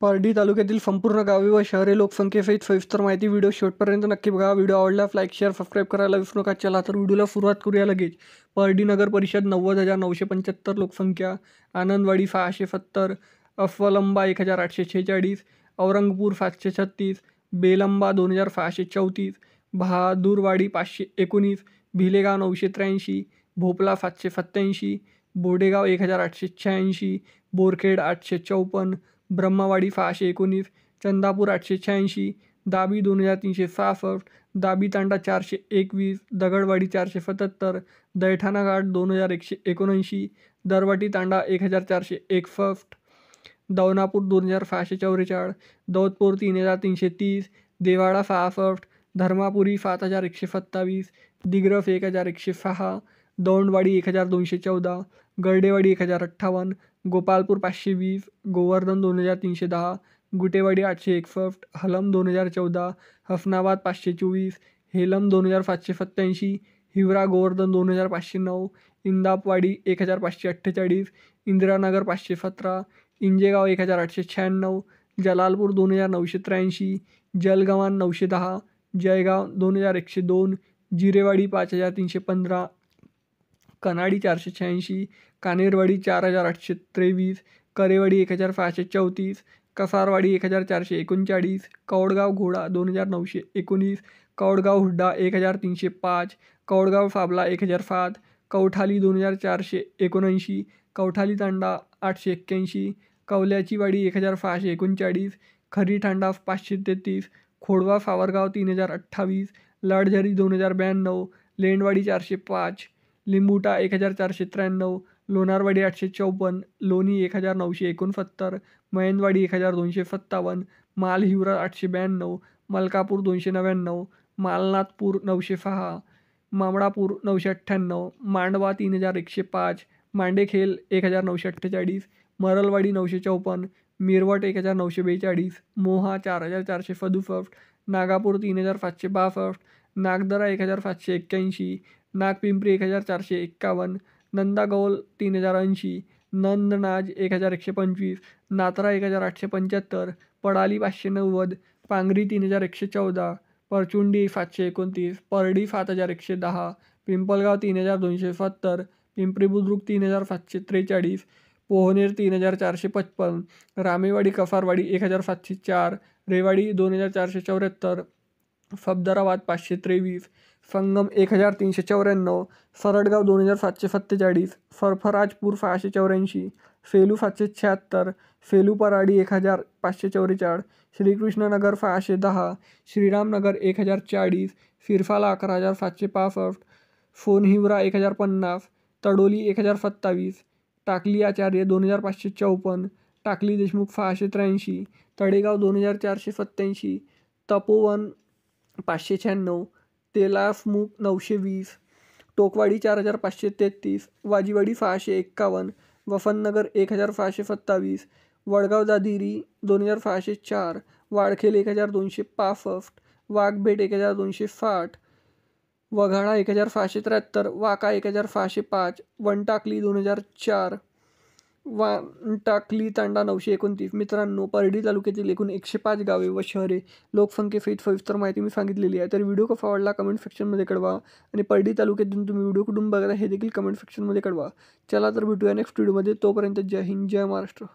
पारडी तालुक्यातील संपूर्ण गावे व शहरे लोकसंख्येसहित सविस्तर माहिती व्हिडिओ शेवटपर्यंत नक्की बघा। व्हिडिओ आवडल्यास लाईक शेअर सबस्क्राईब करायला विसरू नका। चला तर व्हिडिओला सुरुवात करूया लगेच। पारडी नगर परिषद 90,975 लोकसंख्या, आनंदवाडी 670, अफलंबा 1,846, औरंगपूर 736, बेलंबा 2,634, बहादूरवाडी 519, भिलेगाव 983, भोपला 787, बोडेगाव 1,886, बोरखेड 854, ब्रह्मवाडी 619, चंदापूर 886, दाबी 2,366, दाबी तांडा 421, दगडवाडी 477, दैठाणा घाट 2,179, दरवटी तांडा 1,461, दौनापूर 2,644, दौदपूर 3,330, देवाडा 66, धर्मापुरी 7,127, दिग्रस 1,106, दौंडवाडी 1,214, गरडेवाडी 1,058, गोपालपूर 520, गोवर्धन 2,310, गुटेवाडी 861, हलम 2,014, हसनाबाद 524, हेलम 2,787, हिवरा गोवर्धन 2,509, इंदापवाडी 1,548, इंदिरानगर 517, इंजेगाव 1,896, जलालपूर 2,983, जलगव्हाण 910, जयगाव 2,102, जिरेवाडी 5,315, कनाडी 486, कानेरवाडी 4,823, करेवाडी 1,634, कसारवाडी 1,439, कौडगाव घोडा 2,919, कौडगाव हुड्डा 1,305, कौडगाव फाबला 1,007, कौठाली 2,479, कौठाली तांडा 881, कवल्याची वाडी 1,639, खरी तांडा 533, खोडवा सावरगाव 3,028, लडझरी 2,092, लेंडवाडी 405, लिंबुटा 1,493, लोणारवाडी 854, लोणी 1,969, मयंदवाडी 1,257, मालहिवरा 892, मलकापूर 299, मालनाथपूर 906, मामडापूर 998, मांडवा 3,105, मांडेखेल 1,948, मरलवाडी 954, मिरवट 1,942, मोहा 4,467, नागापूर 3,762, नागदरा 1,781, नागपिंपरी 1,451, नंदागौल 3,080, नंदनाज 1,125, नात्रा 1,875, पडाली 590, पांगरी 3,114, परचुंडी 729, परडी 7,110, पिंपलगाव 3,270, पिंपरी बुद्रुक 3,743, पोहनेर 3,455, रामेवाडी कसारवाडी 1,704, रेवाडी 2,474, फबदराबाद 523, संगम 1,394, सरडगाव 2,747, सरफराजपूर 684, सेलू 776, सेलू पराडी 1,544, श्रीकृष्णनगर 610, श्रीरामनगर 1,040, सिरफाला 11,765, सोनहिवरा 1,050, तडोली 1,027, टाकली आचार्य 2,554, टाकली देशमुख 683, तडेगाव 2,487, तपोवन 596, तेलासमुख 920, टोकवाडी 4,533, वाजीवाडी 651, वसंतनगर 1,627, वडगाव दादिरी 2,604, वाडखेल 1,265, वाघबेट 1,260, वघाडा 1,673, वाका 1,605, वनटाकली 2,004, वानटाकली तांडा 929। मित्रांनो, पारडी तालुक्यातील एकूण 105 गावे व शहरे लोकसंख्येसहित सविस्तर माहिती मी सांगितलेली आहे। तर व्हिडिओ कसा आवडला कमेंट सेक्शनमध्ये कळवा आणि पारडी तालुक्यातून तुम्ही व्हिडिओ कुठून बघता हे देखील कमेंट सेक्शनमध्ये कळवा। चला तर भेटूया नेक्स्ट व्हिडिओमध्ये। तोपर्यंत जय हिंद, जय महाराष्ट्र।